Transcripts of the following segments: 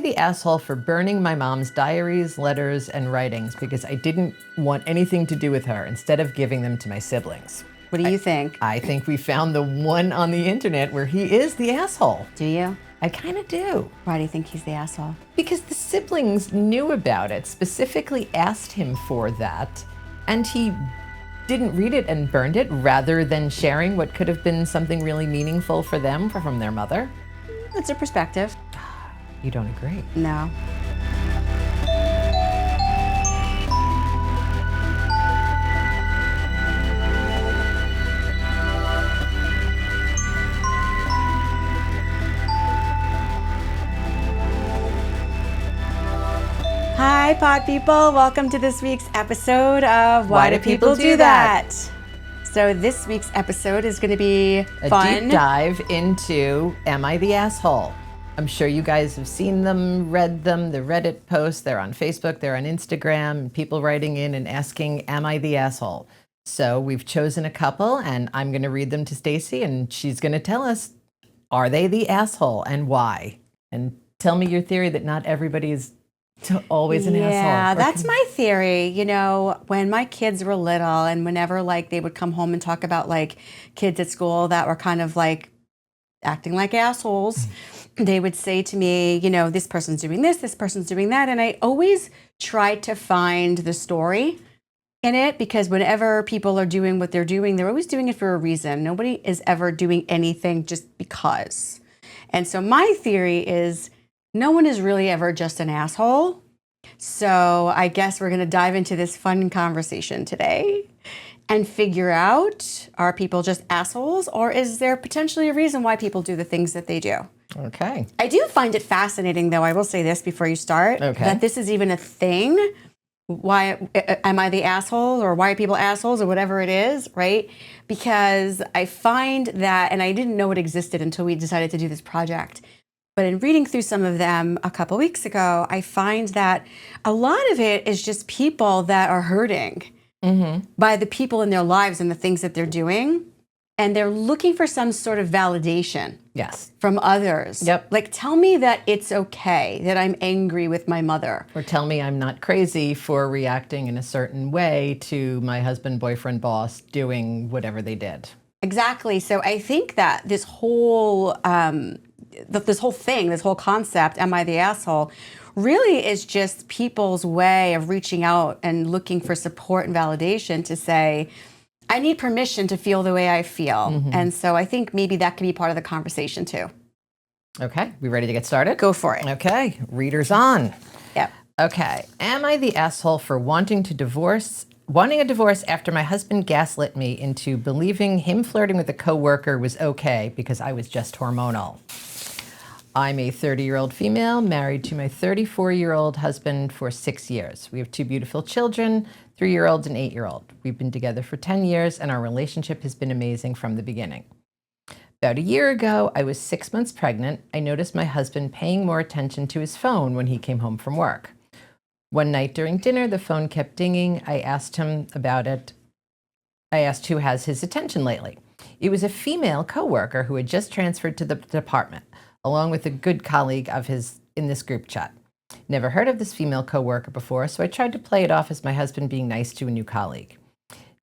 the asshole for burning my mom's diaries, letters, and writings because I didn't want anything to do with her instead of giving them to my siblings? What do you think? I think we found the one on the internet where he is the asshole. Do you? I kind of do. Why do you think he's the asshole? Because the siblings knew about it, specifically asked him for that, and he didn't read it and burned it rather than sharing what could have been something really meaningful for them from their mother. It's a perspective. You don't agree? No. Hi, pod people. Welcome to this week's episode of Why Do People Do That? So this week's episode is going to be fun. A deep dive into Am I the Asshole? I'm sure you guys have seen them, read them, the Reddit posts. They're on Facebook, they're on Instagram, people writing in and asking, am I the asshole? So we've chosen a couple and I'm going to read them to Stacy and she's going to tell us, are they the asshole and why? And tell me your theory that not everybody is always an asshole. Yeah, that's my theory. You know, when my kids were little and whenever like they would come home and talk about like kids at school that were kind of like acting like assholes, they would say to me, you know, this person's doing this person's doing that. And I always try to find the story in it because whenever people are doing what they're always doing it for a reason. Nobody is ever doing anything just because. And so my theory is no one is really ever just an asshole. So I guess we're going to dive into this fun conversation today and figure out, are people just assholes or is there potentially a reason why people do the things that they do? Okay. I do find it fascinating, though, I will say this before you start, that this is even a thing. Why am I the asshole or why are people assholes or whatever it is, right? Because I find that, and I didn't know it existed until we decided to do this project, but in reading through some of them a couple weeks ago, I find that a lot of it is just people that are hurting by the people in their lives and the things that they're doing. And they're looking for some sort of validation from others. Yep. Like, tell me that it's okay that I'm angry with my mother. Or tell me I'm not crazy for reacting in a certain way to my husband, boyfriend, boss doing whatever they did. Exactly. So I think that this whole this whole concept, am I the asshole, really is just people's way of reaching out and looking for support and validation to say, I need permission to feel the way I feel. And so I think maybe that could be part of the conversation too. Okay, we ready to get started? Go for it. Okay, readers on. Yep. Okay, am I the asshole for wanting a divorce after my husband gaslit me into believing him flirting with a coworker was okay because I was just hormonal? I'm a 30-year-old female, married to my 34-year-old husband for 6 years. We have 2 beautiful children, 3-year-olds and 8-year-old. We've been together for 10 years, and our relationship has been amazing from the beginning. About a year ago, I was 6 months pregnant. I noticed my husband paying more attention to his phone when he came home from work. One night during dinner, the phone kept dinging. I asked him about it. I asked who has his attention lately. It was a female coworker who had just transferred to the department, along with a good colleague of his in this group chat. Never heard of this female coworker before, so I tried to play it off as my husband being nice to a new colleague.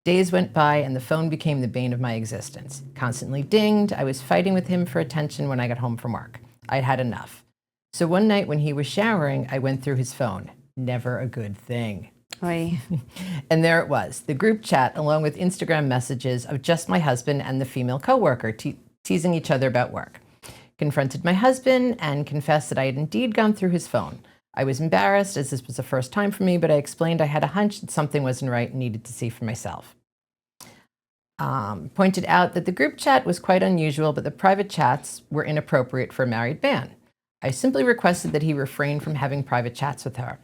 Days went by and the phone became the bane of my existence. Constantly dinged, I was fighting with him for attention when I got home from work. I'd had enough. So one night when he was showering, I went through his phone. Never a good thing. Oy. And there it was, the group chat along with Instagram messages of just my husband and the female coworker teasing each other about work. Confronted my husband and confessed that I had indeed gone through his phone. I was embarrassed as this was the first time for me, but I explained I had a hunch that something wasn't right and needed to see for myself. Pointed out that the group chat was quite unusual, but the private chats were inappropriate for a married man. I simply requested that he refrain from having private chats with her.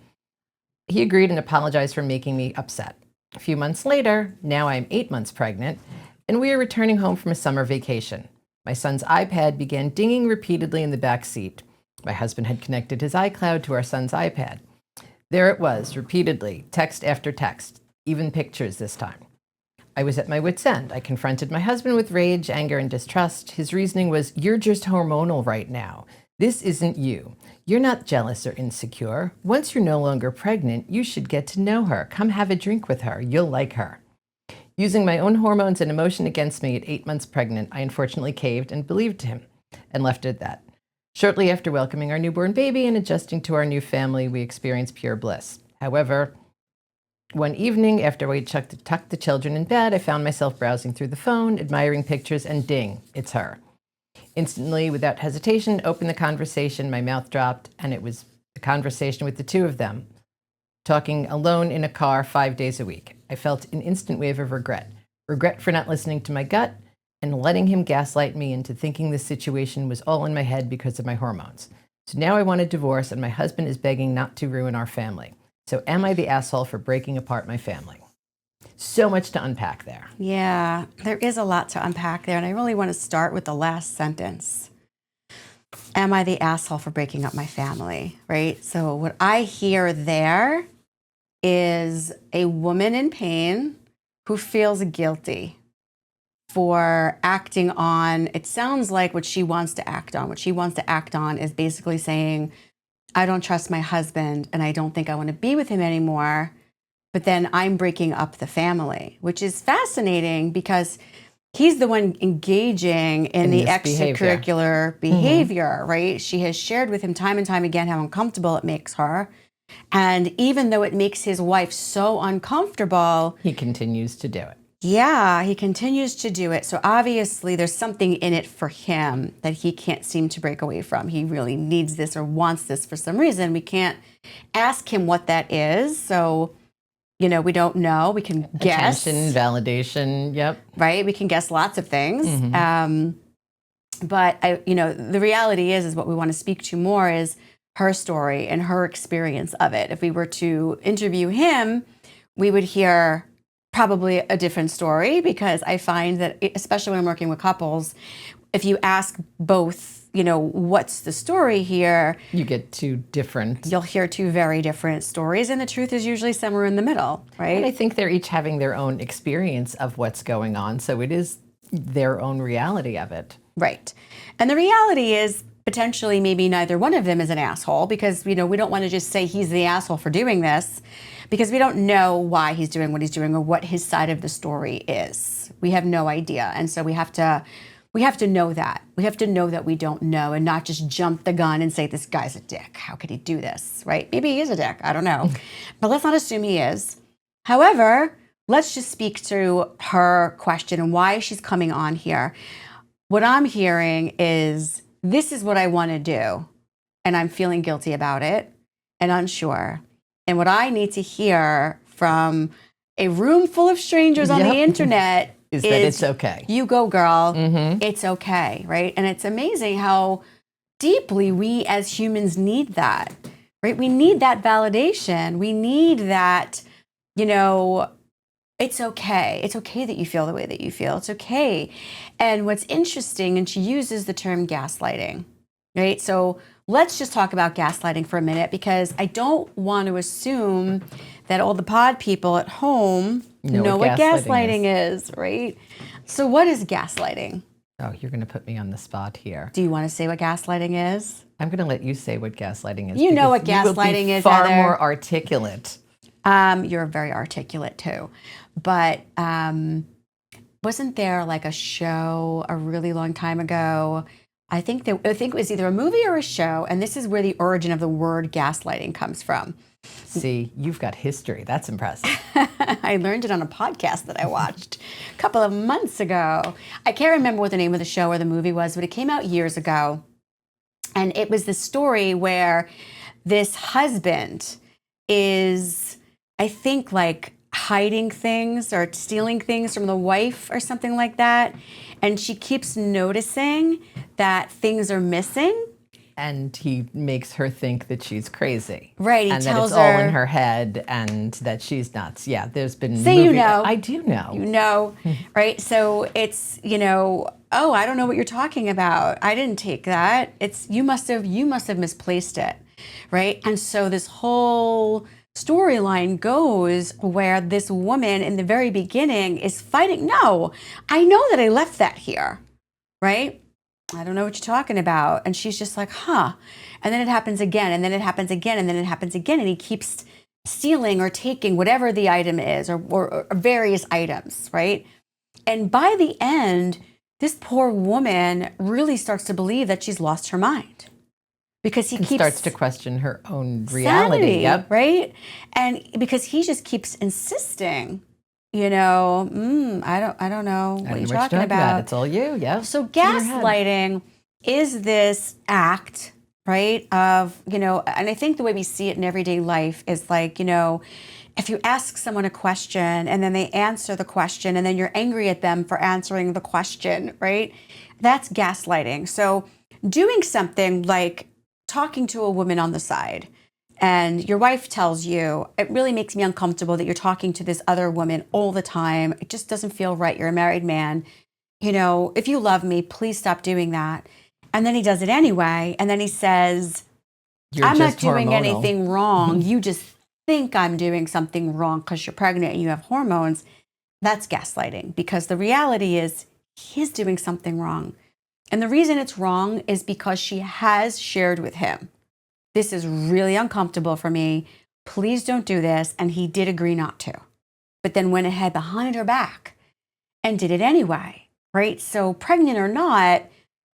He agreed and apologized for making me upset. A few months later, now I am 8 months pregnant, and we are returning home from a summer vacation. My son's iPad began dinging repeatedly in the back seat. My husband had connected his iCloud to our son's iPad. There it was, repeatedly, text after text, even pictures this time. I was at my wit's end. I confronted my husband with rage, anger, and distrust. His reasoning was, "You're just hormonal right now." This isn't you. You're not jealous or insecure. Once you're no longer pregnant, you should get to know her. Come have a drink with her. You'll like her. Using my own hormones and emotion against me at 8 months pregnant, I unfortunately caved and believed him and left it at that. Shortly after welcoming our newborn baby and adjusting to our new family, we experienced pure bliss. However, one evening after we tucked the children in bed, I found myself browsing through the phone, admiring pictures, and ding, it's her. Instantly, without hesitation, opened the conversation, my mouth dropped, and it was a conversation with the two of them, talking alone in a car 5 days a week. I felt an instant wave of regret. Regret for not listening to my gut and letting him gaslight me into thinking this situation was all in my head because of my hormones. So now I want a divorce, and my husband is begging not to ruin our family. So am I the asshole for breaking apart my family? So much to unpack there. Yeah, there is a lot to unpack there. And I really want to start with the last sentence. Am I the asshole for breaking up my family? Right? So what I hear there is a woman in pain who feels guilty for acting on, it sounds like what she wants to act on. What she wants to act on is basically saying, I don't trust my husband and I don't think I want to be with him anymore. But then I'm breaking up the family, which is fascinating because he's the one engaging in the extracurricular behavior, right? She has shared with him time and time again how uncomfortable it makes her. And even though it makes his wife so uncomfortable, he continues to do it. Yeah, he continues to do it. So obviously there's something in it for him that he can't seem to break away from. He really needs this or wants this for some reason. We can't ask him what that is. So, we don't know. We can guess. Attention, validation, yep. Right? We can guess lots of things. But the reality is what we want to speak to more is her story and her experience of it. If we were to interview him, we would hear probably a different story, because I find that, especially when I'm working with couples, if you ask both, what's the story here? You get two different. You'll hear two very different stories, and the truth is usually somewhere in the middle, right? And I think they're each having their own experience of what's going on, so it is their own reality of it. Right. And the reality is potentially maybe neither one of them is an asshole, because, we don't want to just say he's the asshole for doing this, because we don't know why he's doing what he's doing or what his side of the story is. We have no idea. And so we have to know that. We have to know that we don't know, and not just jump the gun and say, this guy's a dick. How could he do this, right? Maybe he is a dick. I don't know. But let's not assume he is. However, let's just speak to her question and why she's coming on here. What I'm hearing is, this is what I want to do, and I'm feeling guilty about it and unsure. And what I need to hear from a room full of strangers on the internet is that it's okay. You go, girl. It's okay, right? And it's amazing how deeply we as humans need that, right? We need that validation. We need that, it's okay. It's okay that you feel the way that you feel. It's okay. And what's interesting, and she uses the term gaslighting, right? So let's just talk about gaslighting for a minute, because I don't want to assume that all the pod people at home know what gaslighting is, right? So what is gaslighting? Oh, you're going to put me on the spot here. Do you want to say what gaslighting is? I'm going to let you say what gaslighting is. You know what gaslighting is, far more articulate. You're very articulate too. But wasn't there like a show a really long time ago? I think it was either a movie or a show, and this is where the origin of the word gaslighting comes from. See, you've got history. That's impressive. I learned it on a podcast that I watched a couple of months ago. I can't remember what the name of the show or the movie was, but it came out years ago. And it was the story where this husband is, I think, like hiding things or stealing things from the wife or something like that. And she keeps noticing that things are missing. And he makes her think that she's crazy. Right, he and tells that it's her, all in her head and that she's nuts. Yeah, there's been say you know. I do know. You know, right? So it's, oh, I don't know what you're talking about. I didn't take that. It's you must have misplaced it, right? And so this whole storyline goes where this woman in the very beginning is fighting. No, I know that I left that here, right? I don't know what you're talking about. And she's just like, huh. And then it happens again, and then it happens again, and then it happens again. And he keeps stealing or taking whatever the item is, or various items, right? And by the end, this poor woman really starts to believe that she's lost her mind, because he starts to question her own reality. Sanity, right? And because he just keeps insisting, I don't know what you're talking about. It's all you, yeah. So gaslighting is this act, right, of, and I think the way we see it in everyday life is like, if you ask someone a question and then they answer the question and then you're angry at them for answering the question, right? That's gaslighting. So doing something like talking to a woman on the side, and your wife tells you, it really makes me uncomfortable that you're talking to this other woman all the time. It just doesn't feel right. You're a married man. If you love me, please stop doing that. And then he does it anyway. And then he says, I'm not doing anything wrong. You just think I'm doing something wrong because you're pregnant and you have hormones. That's gaslighting, because the reality is he's doing something wrong. And the reason it's wrong is because she has shared with him, this is really uncomfortable for me. Please don't do this. And he did agree not to, but then went ahead behind her back and did it anyway, right? So pregnant or not,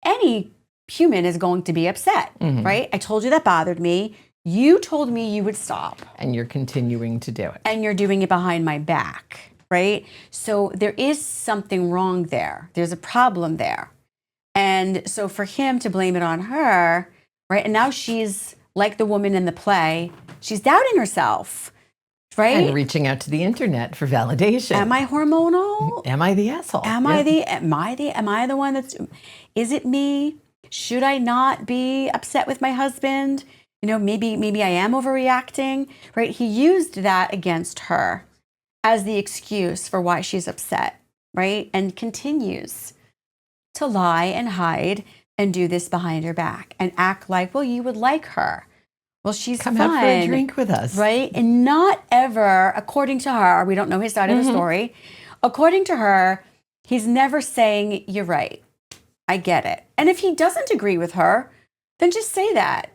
any human is going to be upset, right? I told you that bothered me. You told me you would stop. And you're continuing to do it. And you're doing it behind my back, right? So there is something wrong there. There's a problem there. And so for him to blame it on her, right? And now she's like the woman in the play, she's doubting herself, right? And reaching out to the internet for validation. Am I hormonal? Am I the asshole? Am I the one is it me? Should I not be upset with my husband? Maybe I am overreacting, right? He used that against her as the excuse for why she's upset, right? And continues to lie and hide and do this behind her back and act like, well, you would like her. Well, she's Come fun, out for a drink with us. right? And not ever, according to her, we don't know his side of the story. According to her, he's never saying, you're right. I get it. And if he doesn't agree with her, then just say that.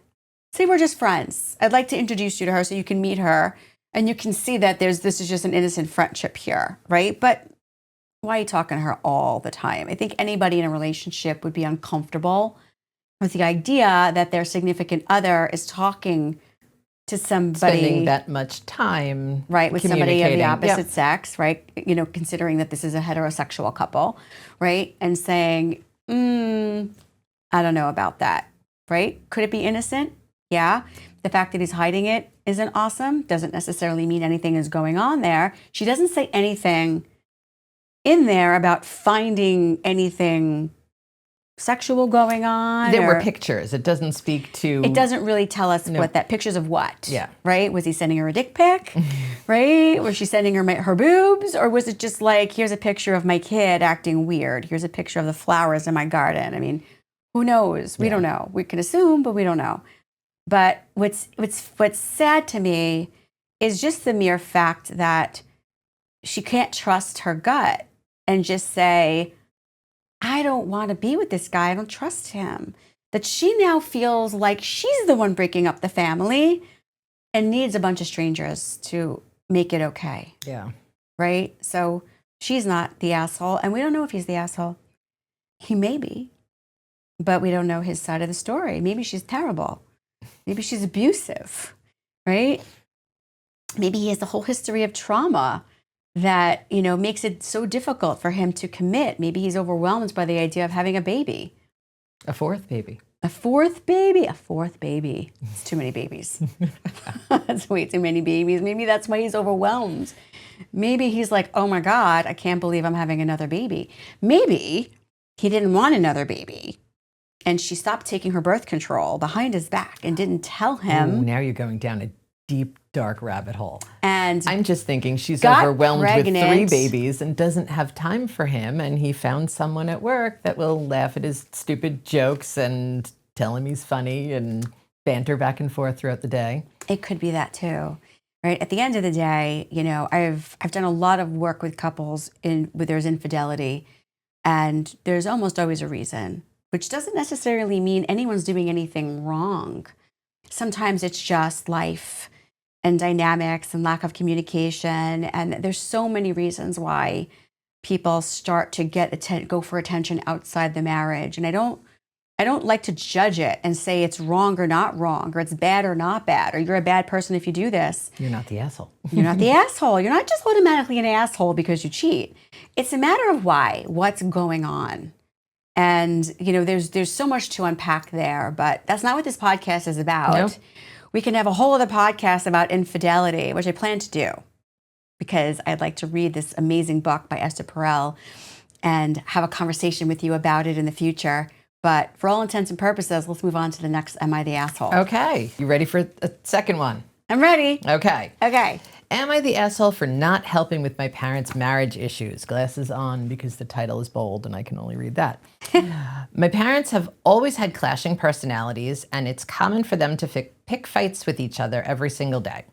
Say we're just friends. I'd like to introduce you to her so you can meet her and you can see that this is just an innocent friendship here, right? But why are you talking to her all the time? I think anybody in a relationship would be uncomfortable with the idea that their significant other is talking to somebody. Spending that much time, right, with somebody of the opposite sex, right? Considering that this is a heterosexual couple, right? And saying, I don't know about that, right? Could it be innocent? Yeah. The fact that he's hiding it isn't awesome. Doesn't necessarily mean anything is going on there. She doesn't say anything in there about finding anything sexual going on. There were pictures. It doesn't speak to... It doesn't really tell us what that... Pictures of what? Yeah. Right? Was he sending her a dick pic? Right? Was she sending her her boobs? Or was it just like, here's a picture of my kid acting weird. Here's a picture of the flowers in my garden. I mean, who knows? We don't know. We can assume, but we don't know. But what's sad to me is just the mere fact that she can't trust her gut and just say, I don't want to be with this guy. I don't trust him. That she now feels like she's the one breaking up the family and needs a bunch of strangers to make it okay. Yeah. Right? So she's not the asshole. And we don't know if he's the asshole. He may be. But we don't know his side of the story. Maybe she's terrible. Maybe she's abusive. Right? Maybe he has a whole history of trauma that, makes it so difficult for him to commit. Maybe he's overwhelmed by the idea of having a baby. A fourth baby. A fourth baby? A fourth baby. It's too many babies. That's way too many babies. Maybe that's why he's overwhelmed. Maybe he's like, oh my God, I can't believe I'm having another baby. Maybe he didn't want another baby. And she stopped taking her birth control behind his back and didn't tell him. Ooh, now you're going down a deep, dark rabbit hole. And I'm just thinking she's got overwhelmed pregnant. with 3 babies and doesn't have time for him. And he found someone at work that will laugh at his stupid jokes and tell him he's funny and banter back and forth throughout the day. It could be that too, right? At the end of the day, I've done a lot of work with couples where there's infidelity, and there's almost always a reason. which doesn't necessarily mean anyone's doing anything wrong. Sometimes it's just life and dynamics and lack of communication. And there's so many reasons why people start to go for attention outside the marriage. And I don't like to judge it and say it's wrong or not wrong, or it's bad or not bad, or you're a bad person if you do this. You're not the asshole. You're not the asshole. You're not just automatically an asshole because you cheat. It's a matter of what's going on. And, there's so much to unpack there, but that's not what this podcast is about. Nope. We can have a whole other podcast about infidelity, which I plan to do because I'd like to read this amazing book by Esther Perel and have a conversation with you about it in the future. But for all intents and purposes, let's move on to the next Am I the Asshole? Okay. You ready for a second one? I'm ready. Okay. Okay. Am I the asshole for not helping with my parents' marriage issues? Glasses on because the title is bold and I can only read that. My parents have always had clashing personalities, and it's common for them to pick fights with each other every single day.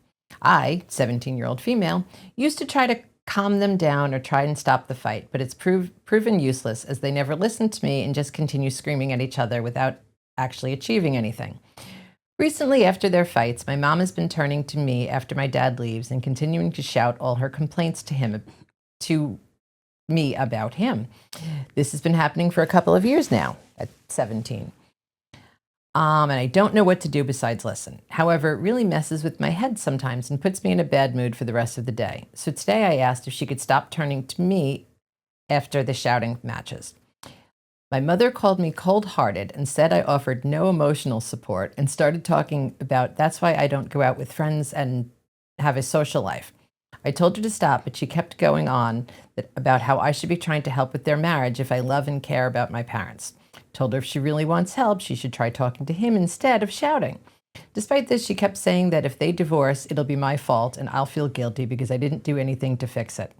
I, 17-year-old female, used to try to calm them down or try and stop the fight, but it's proven useless as they never listen to me and just continue screaming at each other without actually achieving anything. Recently, after their fights, my mom has been turning to me after my dad leaves and continuing to shout all her complaints to me about him. This has been happening for a couple of years now, at 17. And I don't know what to do besides listen. However, it really messes with my head sometimes and puts me in a bad mood for the rest of the day. So today I asked if she could stop turning to me after the shouting matches. My mother called me cold-hearted and said I offered no emotional support and started talking about that's why I don't go out with friends and have a social life. I told her to stop, but she kept going on about how I should be trying to help with their marriage if I love and care about my parents. Told her if she really wants help, she should try talking to him instead of shouting. Despite this, she kept saying that if they divorce, it'll be my fault and I'll feel guilty because I didn't do anything to fix it.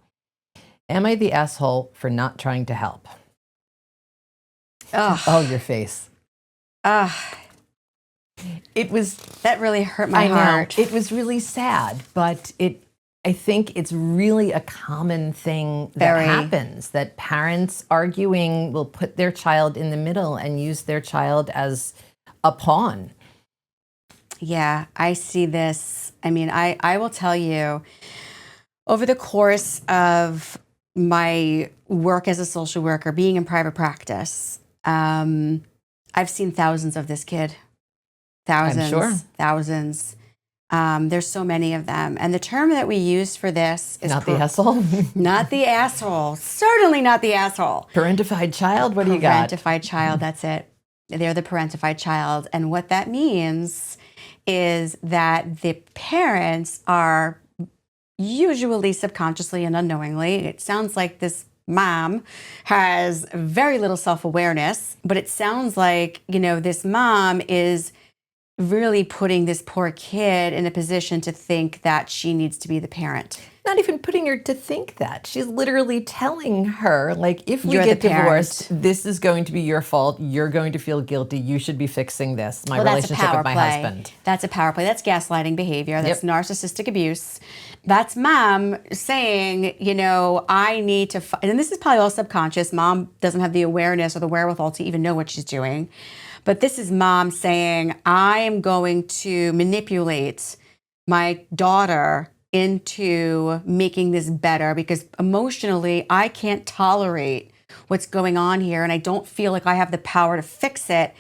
Am I the asshole for not trying to help? Ugh. Oh, your face. It was... That really hurt my heart. It was really sad, but I think it's really a common thing that happens, that parents arguing will put their child in the middle and use their child as a pawn. Yeah, I see this. I mean, I will tell you, over the course of my work as a social worker, being in private practice, I've seen thousands of this kid. Thousands. I'm sure. Thousands. There's so many of them. And the term that we use for this is... Not the asshole? Not the asshole. Certainly not the asshole. Parentified child? What do you got? Parentified child, that's it. They're the parentified child. And what that means is that the parents are usually subconsciously and unknowingly, it sounds like this mom has very little self-awareness, but it sounds like, this mom is really putting this poor kid in a position to think that she needs to be the parent. Not even putting her to think that. She's literally telling her, like, if we You're get the parent. divorced, this is going to be your fault. You're going to feel guilty. You should be fixing this. My relationship with my husband. That's a power play. That's gaslighting behavior. That's narcissistic abuse. That's mom saying, I need to, and this is probably all subconscious. Mom doesn't have the awareness or the wherewithal to even know what she's doing. But this is mom saying, I am going to manipulate my daughter into making this better because emotionally I can't tolerate what's going on here and I don't feel like I have the power to fix it.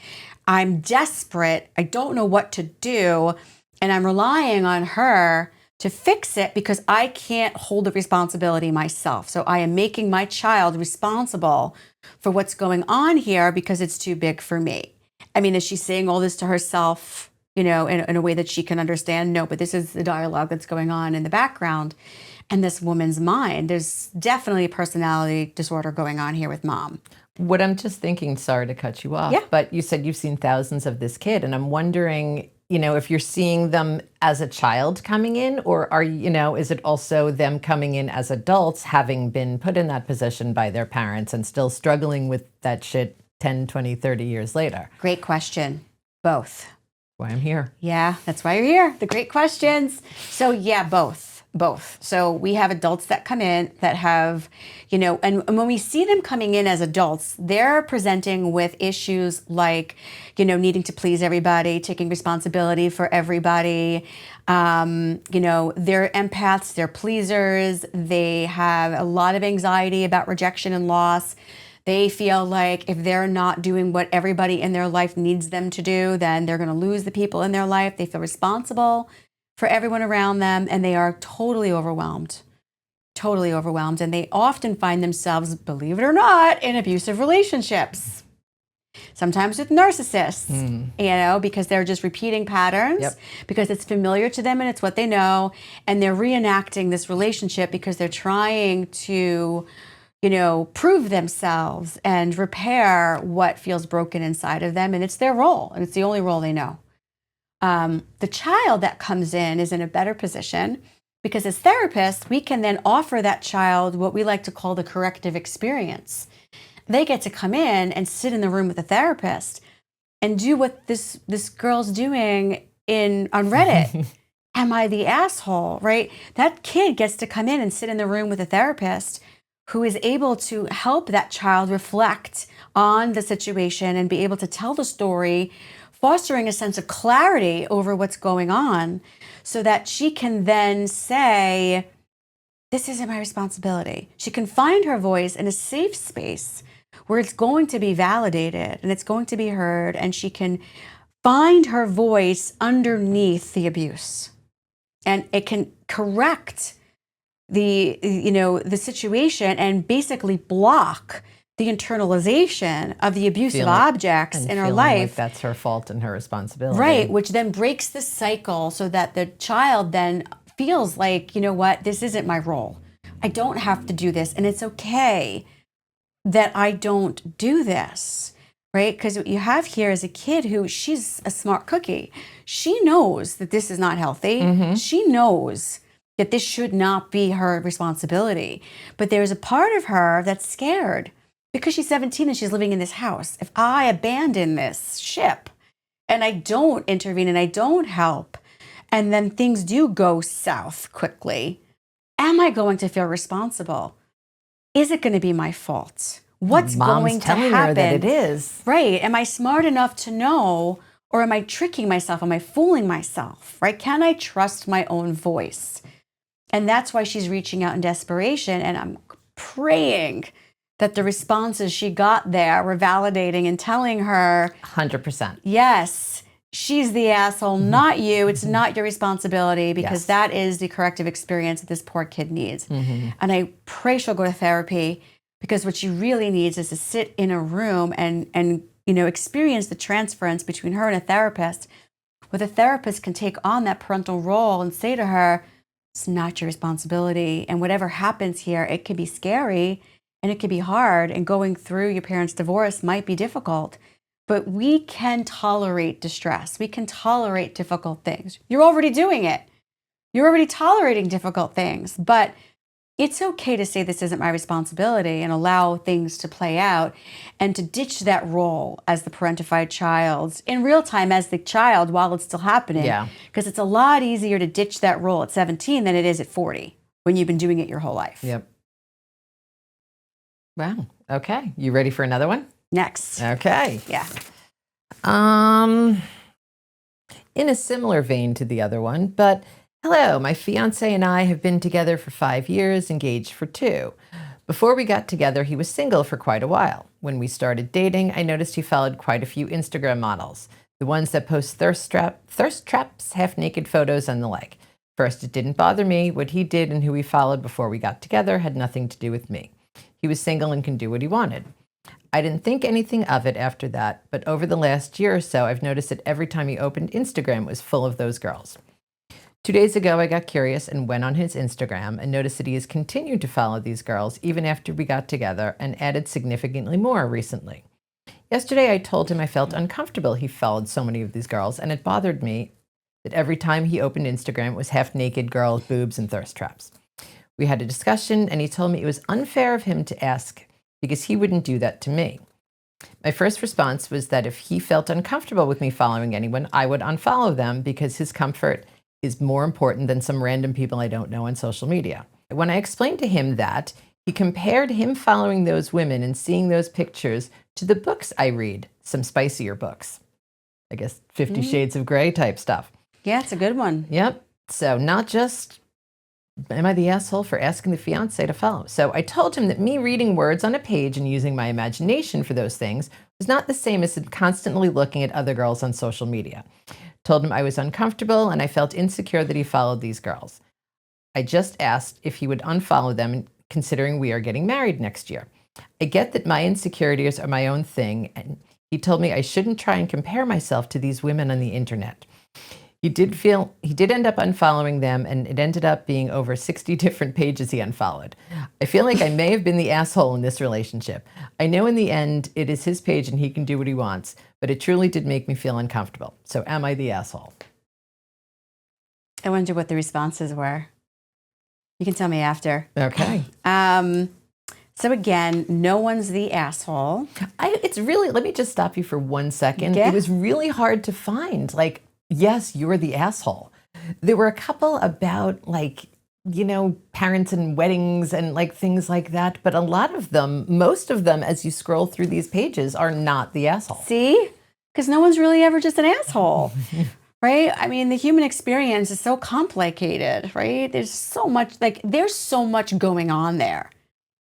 I'm desperate. I don't know what to do. And I'm relying on her to fix it because I can't hold the responsibility myself. So I am making my child responsible for what's going on here because it's too big for me. I mean, is she saying all this to herself, in a way that she can understand? No, but this is the dialogue that's going on in the background in this woman's mind. There's definitely a personality disorder going on here with mom. What I'm just thinking, sorry to cut you off, but you said you've seen thousands of this kid, and I'm wondering, if you're seeing them as a child coming in, or is it also them coming in as adults, having been put in that position by their parents and still struggling with that shit 10, 20, 30 years later? Great question. Both. Why I'm here. Yeah, that's why you're here. The great questions. So yeah, both. Both. So we have adults that come in that have, and when we see them coming in as adults, they're presenting with issues like, needing to please everybody, taking responsibility for everybody. They're empaths, they're pleasers, they have a lot of anxiety about rejection and loss. They feel like if they're not doing what everybody in their life needs them to do, then they're going to lose the people in their life. They feel responsible for everyone around them, and they are totally overwhelmed. Totally overwhelmed. And they often find themselves, believe it or not, in abusive relationships. Sometimes with narcissists, because they're just repeating patterns, because it's familiar to them and it's what they know. And they're reenacting this relationship because they're trying to, prove themselves and repair what feels broken inside of them. And it's their role, and it's the only role they know. The child that comes in is in a better position because as therapists, we can then offer that child what we like to call the corrective experience. They get to come in and sit in the room with a therapist and do what this girl's doing on Reddit. Am I the asshole, right? That kid gets to come in and sit in the room with a therapist who is able to help that child reflect on the situation and be able to tell the story, fostering a sense of clarity over what's going on so that she can then say, this isn't my responsibility. She can find her voice in a safe space where it's going to be validated and it's going to be heard, and she can find her voice underneath the abuse. And it can correct the situation and basically block the internalization of the abusive objects in her life. Like that's her fault and her responsibility. Right, which then breaks the cycle so that the child then feels like, this isn't my role. I don't have to do this, and it's okay that I don't do this, right? Because what you have here is a kid who, she's a smart cookie. She knows that this is not healthy. She knows that this should not be her responsibility. But there's a part of her that's scared because she's 17 and she's living in this house. If I abandon this ship and I don't intervene and I don't help, and then things do go south quickly, am I going to feel responsible? Is it going to be my fault? What's going to happen? Mom's telling her that it is. Right. Am I smart enough to know, or am I tricking myself? Am I fooling myself? Right? Can I trust my own voice? And that's why she's reaching out in desperation. And I'm praying that the responses she got there were validating and telling her 100%. Yes, she's the asshole, not you. It's not your responsibility, because that is the corrective experience that this poor kid needs. And I pray she'll go to therapy, because what she really needs is to sit in a room and experience the transference between her and a therapist, where the therapist can take on that parental role and say to her, it's not your responsibility. And whatever happens here, it could be scary and it could be hard. And going through your parents' divorce might be difficult. But we can tolerate distress. We can tolerate difficult things. You're already doing it. You're already tolerating difficult things. But it's okay to say this isn't my responsibility and allow things to play out, and to ditch that role as the parentified child in real time as the child while it's still happening. Because it's a lot easier to ditch that role at 17 than it is at 40 when you've been doing it your whole life. Yep. Wow. Okay. You ready for another one? Next. Okay. Yeah. In a similar vein to the other one, but hello, my fiance and I have been together for 5 years, engaged for 2. Before we got together, he was single for quite a while. When we started dating, I noticed he followed quite a few Instagram models, the ones that post thirst traps, half-naked photos, and the like. First, it didn't bother me. What he did and who he followed before we got together had nothing to do with me. He was single and can do what he wanted. I didn't think anything of it after that, but over the last year or so, I've noticed that every time he opened Instagram, it was full of those girls. 2 days ago, I got curious and went on his Instagram and noticed that he has continued to follow these girls even after we got together, and added significantly more recently. Yesterday, I told him I felt uncomfortable he followed so many of these girls, and it bothered me that every time he opened Instagram, it was half-naked girls, boobs, and thirst traps. We had a discussion, and he told me it was unfair of him to ask because he wouldn't do that to me. My first response was that if he felt uncomfortable with me following anyone, I would unfollow them because his comfort is more important than some random people I don't know on social media. When I explained to him that, he compared him following those women and seeing those pictures to the books I read, some spicier books. I guess 50 Shades of Grey type stuff. Yeah, it's a good one. Yep. So not just am I the asshole for asking the fiance to follow? So I told him that me reading words on a page and using my imagination for those things was not the same as constantly looking at other girls on social media. Told him I was uncomfortable and I felt insecure that he followed these girls. I just asked if he would unfollow them, considering we are getting married next year. I get that my insecurities are my own thing, and he told me I shouldn't try and compare myself to these women on the internet. He did end up unfollowing them, and it ended up being over 60 different pages he unfollowed. I feel like I may have been the asshole in this relationship. I know in the end it is his page and he can do what he wants, but it truly did make me feel uncomfortable. So am I the asshole? I wonder what the responses were. You can tell me after. Okay. So again, no one's the asshole. It's really, let me just stop you for 1 second. Yeah. It was really hard to find, like, yes, you're the asshole. There were a couple about, like, parents and weddings and like things like that. But a lot of them, most of them, as you scroll through these pages, are not the asshole. See? Because no one's really ever just an asshole. Right? I mean, the human experience is so complicated, right? There's so much going on there.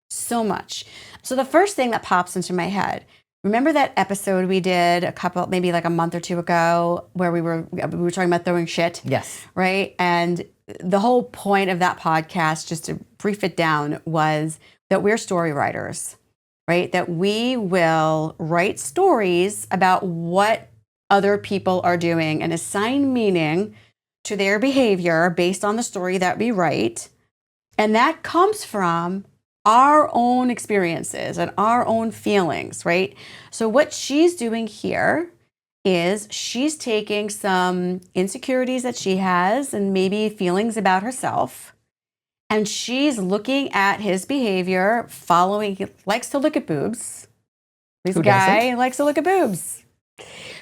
So much. So the first thing that pops into my head, remember that episode we did maybe like a month or two ago where we were talking about throwing shit? Yes. Right? And the whole point of that podcast, just to brief it down, was that we're story writers, right? That we will write stories about what other people are doing and assign meaning to their behavior based on the story that we write. And that comes from our own experiences and our own feelings, right? So what she's doing here is she's taking some insecurities that she has and maybe feelings about herself, and she's looking at his behavior, he likes to look at boobs. This guy likes to look at boobs.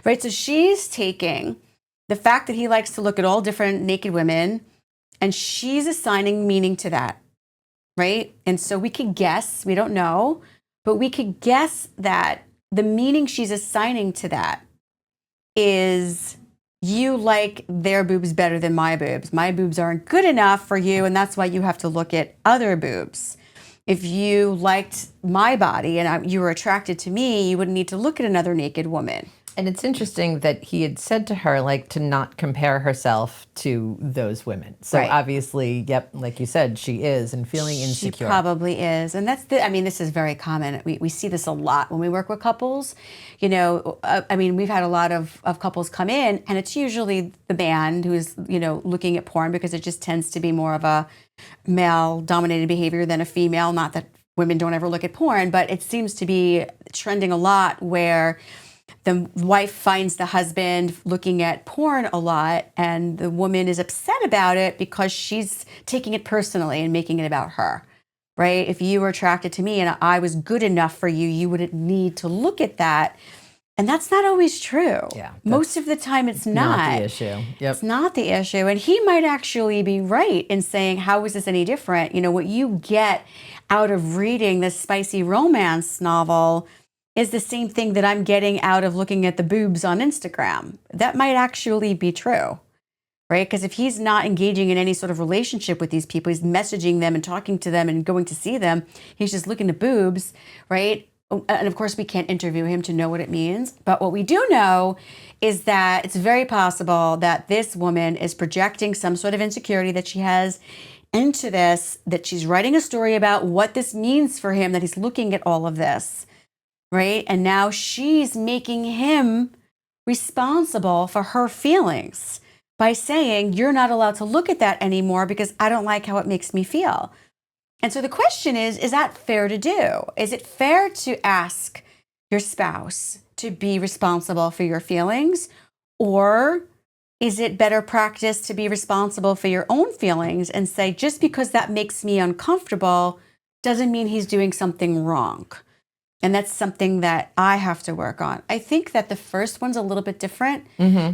Right, so she's taking the fact that he likes to look at all different naked women, and she's assigning meaning to that, right? And so we could guess, we don't know, but we could guess that the meaning she's assigning to that is you like their boobs better than my boobs. My boobs aren't good enough for you, and that's why you have to look at other boobs. If you liked my body and you were attracted to me, you wouldn't need to look at another naked woman. And it's interesting that he had said to her, like, to not compare herself to those women. So Right. obviously, yep, like you said, she is and feeling insecure. She probably is. And this is very common. We see this a lot when we work with couples. We've had a lot of couples come in, and it's usually the man who's, looking at porn, because it just tends to be more of a male-dominated behavior than a female. Not that women don't ever look at porn, but it seems to be trending a lot where the wife finds the husband looking at porn a lot, and the woman is upset about it because she's taking it personally and making it about her, right? If you were attracted to me and I was good enough for you, you wouldn't need to look at that. And that's not always true. Yeah, most of the time it's not the issue. Yep. It's not the issue. And he might actually be right in saying, how is this any different? What you get out of reading this spicy romance novel is the same thing that I'm getting out of looking at the boobs on Instagram. That might actually be true, right? Because if he's not engaging in any sort of relationship with these people, he's messaging them and talking to them and going to see them, he's just looking at boobs, right? And of course, we can't interview him to know what it means. But what we do know is that it's very possible that this woman is projecting some sort of insecurity that she has into this, that she's writing a story about what this means for him, that he's looking at all of this. Right? And now she's making him responsible for her feelings by saying, you're not allowed to look at that anymore because I don't like how it makes me feel. And so the question is that fair to do? Is it fair to ask your spouse to be responsible for your feelings? Or is it better practice to be responsible for your own feelings and say, just because that makes me uncomfortable doesn't mean he's doing something wrong? And that's something that I have to work on. I think that the first one's a little bit different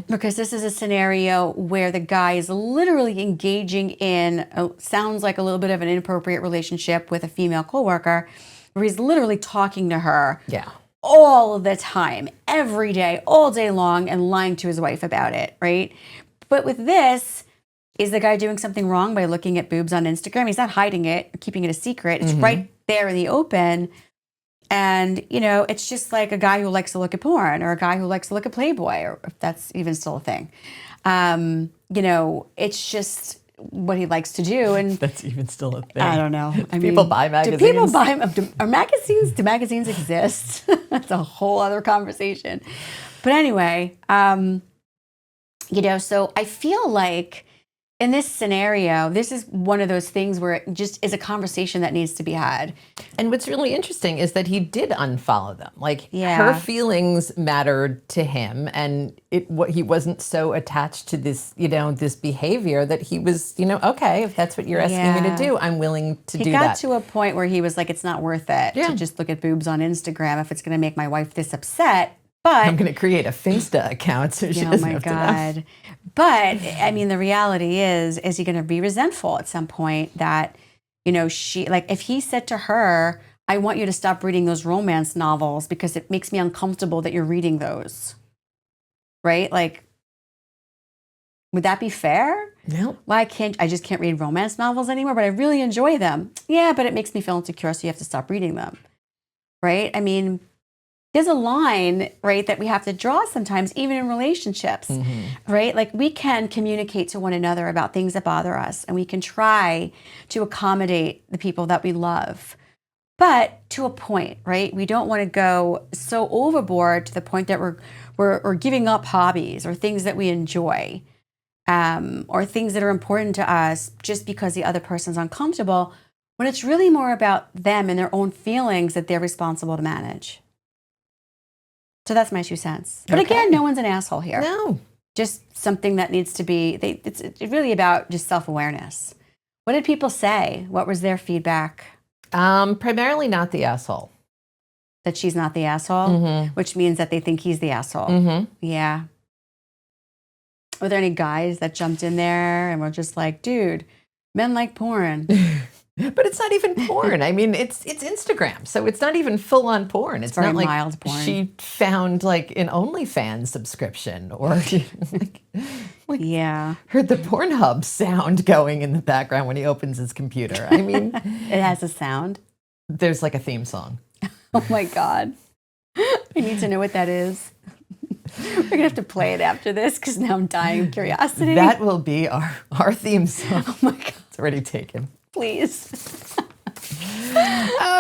because this is a scenario where the guy is literally engaging in, sounds like a little bit of an inappropriate relationship with a female coworker, where he's literally talking to her Yeah. all the time, every day, all day long, and lying to his wife about it, right? But with this, is the guy doing something wrong by looking at boobs on Instagram? He's not hiding it or keeping it a secret. It's right there in the open. And, you know, it's just like a guy who likes to look at porn or a guy who likes to look at Playboy, or if that's even still a thing. You know, it's just what he likes to do. And That's even still a thing. I don't know. I People mean, buy magazines? Do people buy them? Are magazines? Do magazines exist? That's a whole other conversation. But anyway, you know, so I feel like in this scenario, this is one of those things where it just is a conversation that needs to be had. And what's really interesting is that he did unfollow them. Like Yeah. her feelings mattered to him, and he wasn't so attached to this, you know, this behavior that he was, you know, okay, if that's what you're asking me to do, I'm willing to do that. He got to a point where he was like, it's not worth it Yeah. to just look at boobs on Instagram if it's going to make my wife this upset. But I'm going to create a Finsta account so she doesn't have to know. But I mean, the reality is he going to be resentful at some point that, you know, if he said to her, I want you to stop reading those romance novels because it makes me uncomfortable that you're reading those. Right? Like, would that be fair? No. Why I just can't read romance novels anymore, but I really enjoy them. Yeah, but it makes me feel insecure, so you have to stop reading them. Right? I mean, there's a line, right, that we have to draw sometimes, even in relationships, right? Like we can communicate to one another about things that bother us, and we can try to accommodate the people that we love. But to a point, right? We don't want to go so overboard to the point that we're giving up hobbies or things that we enjoy, or things that are important to us just because the other person's uncomfortable, when it's really more about them and their own feelings that they're responsible to manage. So that's my 2 cents. But again, no one's an asshole here. No. Just something that needs to be, it's really about just self-awareness. What did people say? What was their feedback? Primarily not the asshole. That she's not the asshole, which means that they think he's the asshole. Yeah. Were there any guys that jumped in there and were just like, dude, men like porn? But it's not even porn. I mean, it's Instagram, so it's not even full on porn. It's very not like mild porn. She found like an OnlyFans subscription, or like yeah, heard the Pornhub sound going in the background when he opens his computer. I mean, it has a sound. There's like a theme song. Oh my God, I need to know what that is. We're gonna have to play it after this because now I'm dying of curiosity. That will be our theme song. Oh my God, it's already taken. Please.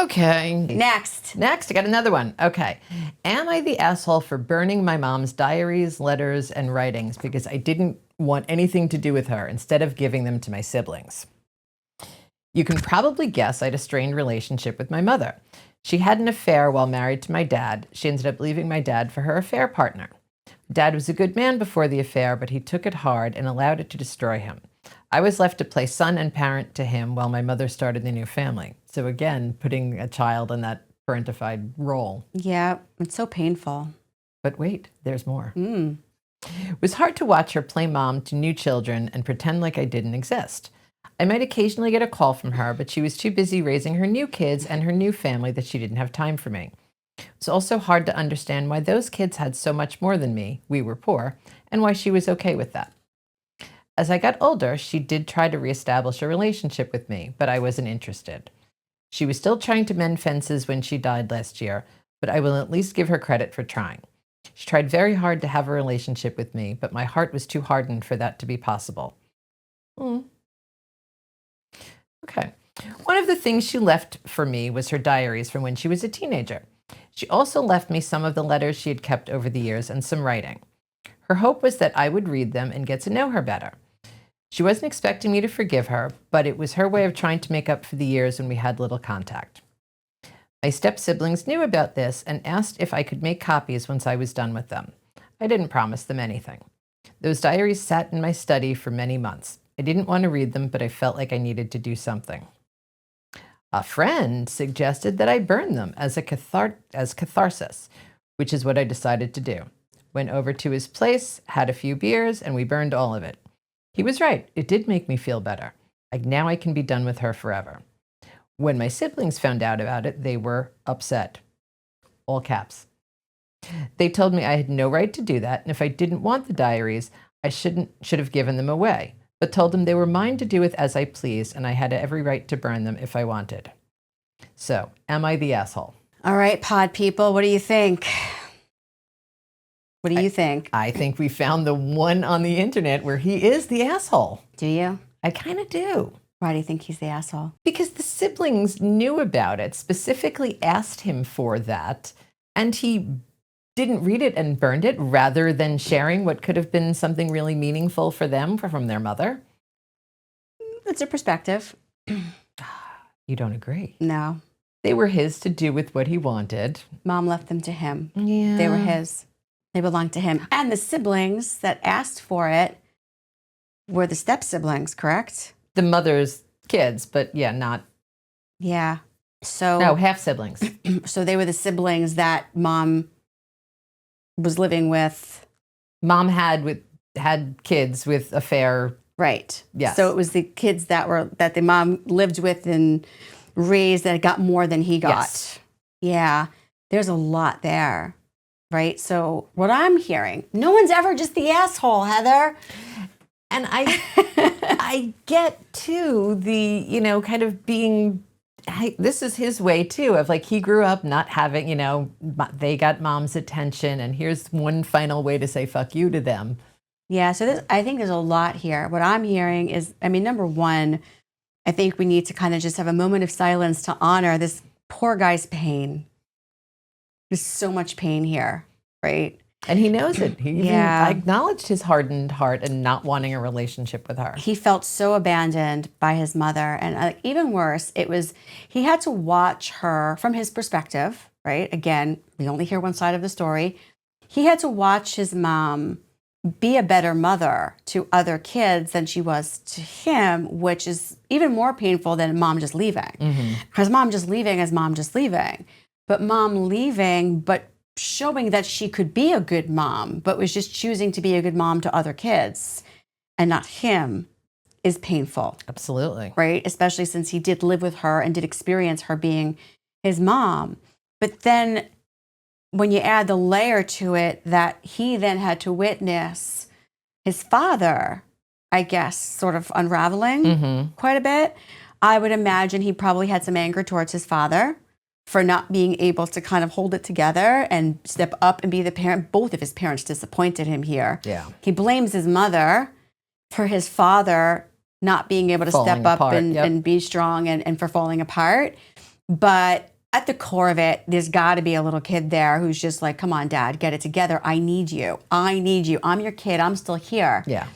Okay. Next, I got another one. Okay. Am I the asshole for burning my mom's diaries, letters, and writings because I didn't want anything to do with her instead of giving them to my siblings? You can probably guess I had a strained relationship with my mother. She had an affair while married to my dad. She ended up leaving my dad for her affair partner. Dad was a good man before the affair, but he took it hard and allowed it to destroy him. I was left to play son and parent to him while my mother started the new family. So again, putting a child in that parentified role. Yeah, it's so painful. But wait, there's more. It was hard to watch her play mom to new children and pretend like I didn't exist. I might occasionally get a call from her, but she was too busy raising her new kids and her new family that she didn't have time for me. It was also hard to understand why those kids had so much more than me, we were poor, and why she was okay with that. As I got older, she did try to reestablish a relationship with me, but I wasn't interested. She was still trying to mend fences when she died last year, but I will at least give her credit for trying. She tried very hard to have a relationship with me, but my heart was too hardened for that to be possible. Okay. One of the things she left for me was her diaries from when she was a teenager. She also left me some of the letters she had kept over the years and some writing. Her hope was that I would read them and get to know her better. She wasn't expecting me to forgive her, but it was her way of trying to make up for the years when we had little contact. My step-siblings knew about this and asked if I could make copies once I was done with them. I didn't promise them anything. Those diaries sat in my study for many months. I didn't want to read them, but I felt like I needed to do something. A friend suggested that I burn them as catharsis, which is what I decided to do. Went over to his place, had a few beers, and we burned all of it. He was right. It did make me feel better. Like now I can be done with her forever. When my siblings found out about it, they were upset. All caps. They told me I had no right to do that, and if I didn't want the diaries, I should have given them away, but told them they were mine to do with as I pleased, and I had every right to burn them if I wanted. So, am I the asshole? All right, pod people, what do you think? What do you think? I think we found the one on the internet where he is the asshole. Do you? I kind of do. Why do you think he's the asshole? Because the siblings knew about it, specifically asked him for that, and he didn't read it and burned it rather than sharing what could have been something really meaningful for them from their mother. It's a perspective. You don't agree? No. They were his to do with what he wanted. Mom left them to him. Yeah. They were his. They belonged to him. And the siblings that asked for it were the step siblings, correct? The mother's kids, but yeah, not. Yeah. So No, half siblings. so they were the siblings that mom was living with. Mom had kids with affair. Right. Yes. So it was the kids that the mom lived with and raised that got more than he got. Yes. Yeah. There's a lot there. Right. So what I'm hearing, no one's ever just the asshole, Heather. And I get too the, kind of being, this is his way too, of like he grew up not having, they got mom's attention and here's one final way to say fuck you to them. Yeah. So I think there's a lot here. What I'm hearing is, number one, I think we need to kind of just have a moment of silence to honor this poor guy's pain. There's so much pain here, right? And he knows it. He even Yeah. acknowledged his hardened heart and not wanting a relationship with her. He felt so abandoned by his mother. And even worse, he had to watch her from his perspective, right? Again, we only hear one side of the story. He had to watch his mom be a better mother to other kids than she was to him, which is even more painful than mom just leaving. Because mom just leaving is mom just leaving. But mom leaving, but showing that she could be a good mom, but was just choosing to be a good mom to other kids and not him, is painful. Absolutely. Right? Especially since he did live with her and did experience her being his mom. But then when you add the layer to it that he then had to witness his father, I guess, sort of unraveling quite a bit, I would imagine he probably had some anger towards his father for not being able to kind of hold it together and step up and be the parent. Both of his parents disappointed him here. Yeah. He blames his mother for his father not being able to step up and be strong and for falling apart. But at the core of it, there's got to be a little kid there who's just like, come on, Dad, get it together. I need you. I need you. I'm your kid. I'm still here. Yeah.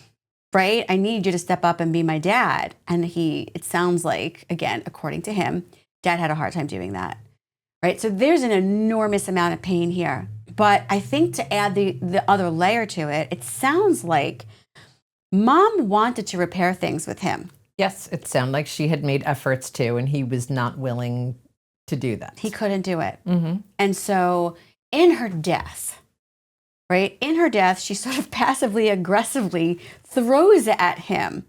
Right? I need you to step up and be my dad. And it sounds like, again, according to him, Dad had a hard time doing that. Right? So there's an enormous amount of pain here. But I think to add the other layer to it, it sounds like mom wanted to repair things with him. Yes, it sounded like she had made efforts to, and he was not willing to do that. He couldn't do it. And so in her death, right? In her death, she sort of passively aggressively throws at him.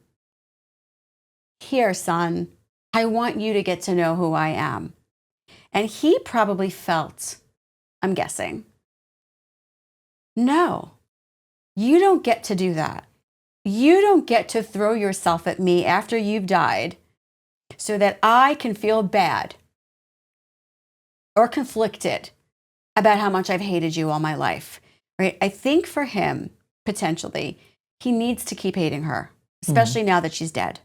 Here, son, I want you to get to know who I am. And he probably felt, I'm guessing, no, you don't get to do that. You don't get to throw yourself at me after you've died so that I can feel bad or conflicted about how much I've hated you all my life, right? I think for him, potentially, he needs to keep hating her, especially now that she's dead.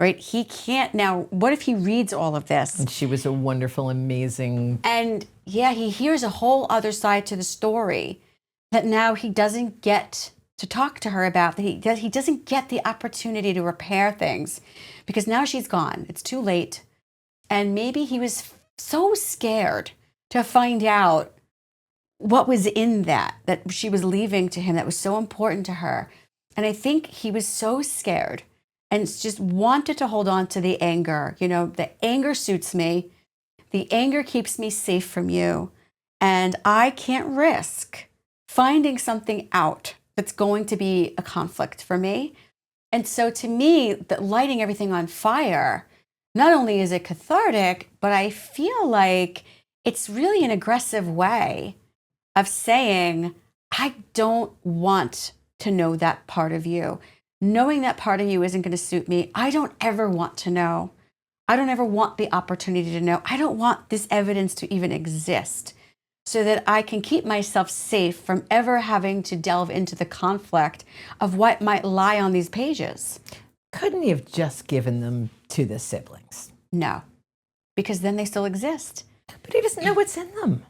Right? He can't now. What if he reads all of this? And she was a wonderful, amazing. And yeah, he hears a whole other side to the story that now he doesn't get to talk to her about. That he doesn't get the opportunity to repair things because now she's gone. It's too late. And maybe he was so scared to find out what was in that she was leaving to him that was so important to her. And I think he was so scared and just wanted to hold on to the anger. You know, the anger suits me. The anger keeps me safe from you. And I can't risk finding something out that's going to be a conflict for me. And so to me, that lighting everything on fire, not only is it cathartic, but I feel like it's really an aggressive way of saying, I don't want to know that part of you. Knowing that part of you isn't going to suit me. I don't ever want to know. I don't ever want the opportunity to know. I don't want this evidence to even exist so that I can keep myself safe from ever having to delve into the conflict of what might lie on these pages. Couldn't he have just given them to the siblings? No, because then they still exist. But he doesn't know what's in them.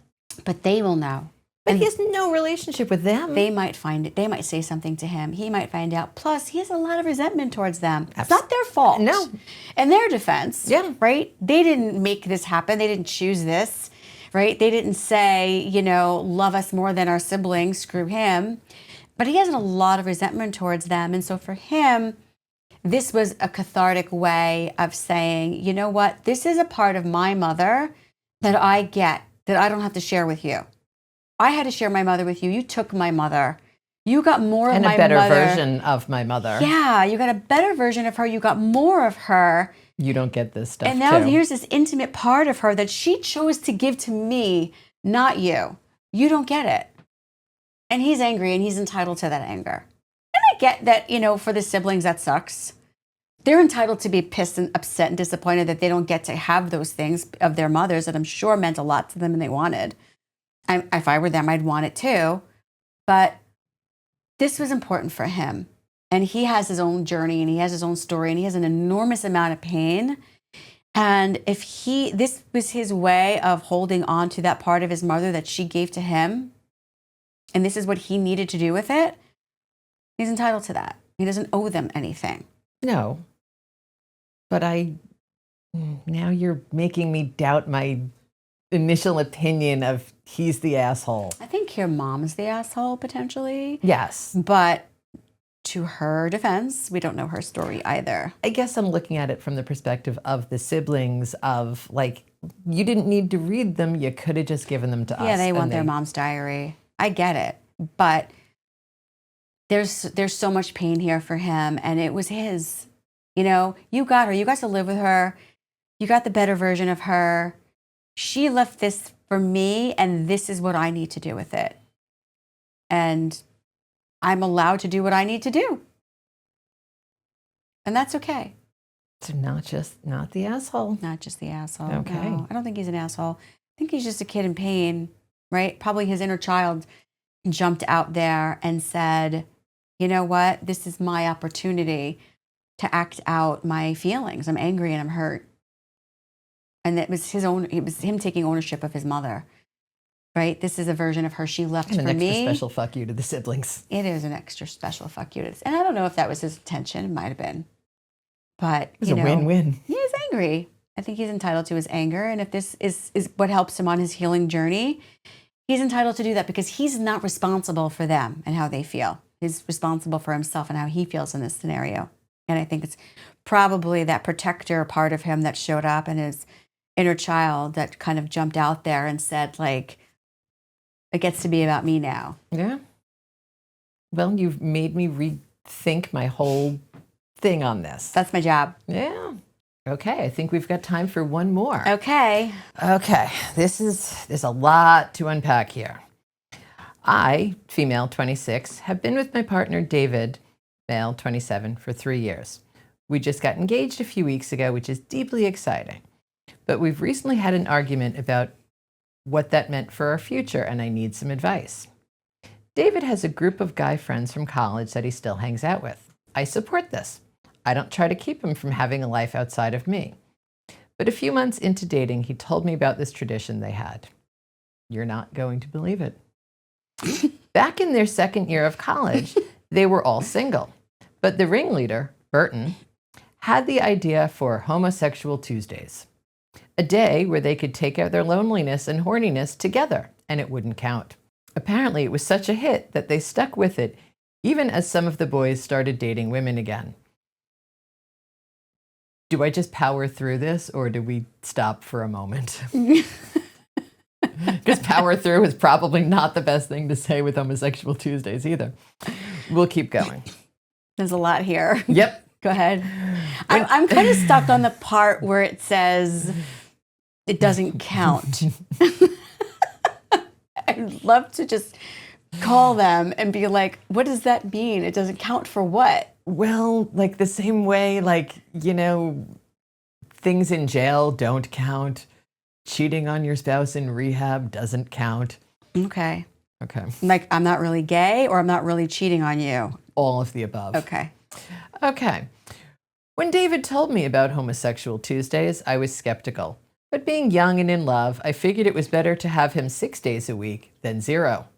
But they will know. But he has no relationship with them. They might find it. They might say something to him. He might find out. Plus, he has a lot of resentment towards them. It's not their fault. No. In their defense, Yeah. right? They didn't make this happen. They didn't choose this, right? They didn't say, you know, love us more than our siblings, screw him. But he has a lot of resentment towards them. And so for him, this was a cathartic way of saying, you know what? This is a part of my mother that I get, that I don't have to share with you. I had to share my mother with you. You took my mother. You got more of my mother. And a better version of my mother. Yeah, you got a better version of her. You got more of her. You don't get this stuff, and now too. here's this intimate part of her that she chose to give to me, not you. You don't get it. And he's angry, and he's entitled to that anger. And I get that, you know, for the siblings, that sucks. They're entitled to be pissed and upset and disappointed that they don't get to have those things of their mothers that I'm sure meant a lot to them and they wanted. If I were them, I'd want it too. But this was important for him. And he has his own journey and he has his own story and he has an enormous amount of pain. And if this was his way of holding on to that part of his mother that she gave to him, and this is what he needed to do with it, he's entitled to that. He doesn't owe them anything. No. But now you're making me doubt my initial opinion of he's the asshole. I think your mom's the asshole, potentially. Yes. But to her defense, we don't know her story either. I guess I'm looking at it from the perspective of the siblings of, like, you didn't need to read them. You could have just given them to us. Yeah, they want their mom's diary. I get it. But there's so much pain here for him, and it was his. You know, you got her. You got to live with her. You got the better version of her. She left this for me, and this is what I need to do with it. And I'm allowed to do what I need to do. And that's okay. So not the asshole. Not just the asshole. Okay. No, I don't think he's an asshole. I think he's just a kid in pain, right? Probably his inner child jumped out there and said, you know what? This is my opportunity to act out my feelings. I'm angry and I'm hurt. And it was him taking ownership of his mother, right? This is a version of her she left And for an extra me. special fuck you to the siblings. It is an extra special fuck you to this. And I don't know if that was his intention. It might have been. But, It was a win-win. He's angry. I think he's entitled to his anger. And if this is what helps him on his healing journey, he's entitled to do that because he's not responsible for them and how they feel. He's responsible for himself and how he feels in this scenario. And I think it's probably that protector part of him that showed up and his inner child that kind of jumped out there and said, like, it gets to be about me now. Yeah. Well, you've made me rethink my whole thing on this. That's my job. Yeah. Okay, I think we've got time for one more. Okay. Okay, there's a lot to unpack here. I, female 26, have been with my partner David, male 27, for 3 years. We just got engaged a few weeks ago, which is deeply exciting. But we've recently had an argument about what that meant for our future, and I need some advice. David has a group of guy friends from college that he still hangs out with. I support this. I don't try to keep him from having a life outside of me. But a few months into dating, he told me about this tradition they had. You're not going to believe it. Back in their second year of college, they were all single. But the ringleader, Burton, had the idea for Homosexual Tuesdays, a day where they could take out their loneliness and horniness together, and it wouldn't count. Apparently, it was such a hit that they stuck with it, even as some of the boys started dating women again. do I just power through this or do we stop for a moment? Because power through is probably not the best thing to say with Homosexual Tuesdays either. We'll keep going. There's a lot here. Yep. Go ahead. I'm kind of stuck on the part where it says it doesn't count. I'd love to just call them and be like, what does that mean? It doesn't count for what? Well, like the same way, like, things in jail don't count. Cheating on your spouse in rehab doesn't count. Okay. Okay. Like, I'm not really gay or I'm not really cheating on you. All of the above. Okay. Okay. When David told me about Homosexual Tuesdays, I was skeptical. But being young and in love, I figured it was better to have him 6 days a week than 0.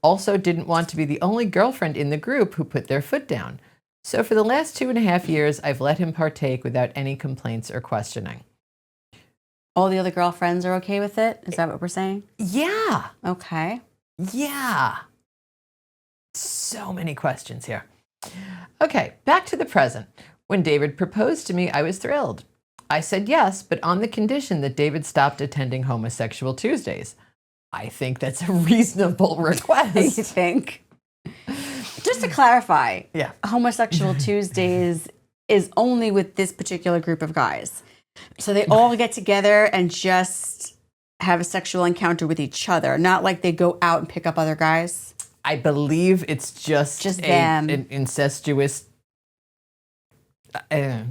Also didn't want to be the only girlfriend in the group who put their foot down. So for the last 2.5 years, I've let him partake without any complaints or questioning. All the other girlfriends are okay with it? Is that what we're saying? Yeah. Okay. Yeah. So many questions here. Okay, back to the present. When David proposed to me, I was thrilled. I said yes, but on the condition that David stopped attending Homosexual Tuesdays. I think that's a reasonable request. You think? Just to clarify, Yeah. Homosexual Tuesdays is only with this particular group of guys. So they all get together and just have a sexual encounter with each other, not like they go out and pick up other guys. I believe it's just them. an incestuous. Yeah.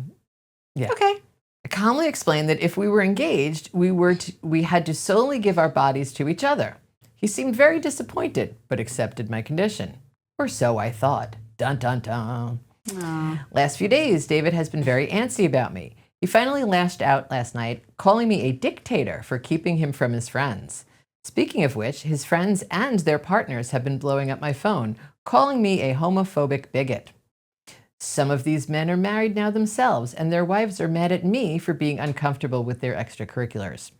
Okay. I calmly explained that if we were engaged, we had to solely give our bodies to each other. He seemed very disappointed, but accepted my condition. Or so I thought. Dun, dun, dun. Aww. Last few days, David has been very antsy about me. He finally lashed out last night, calling me a dictator for keeping him from his friends. Speaking of which, his friends and their partners have been blowing up my phone, calling me a homophobic bigot. Some of these men are married now themselves, and their wives are mad at me for being uncomfortable with their extracurriculars.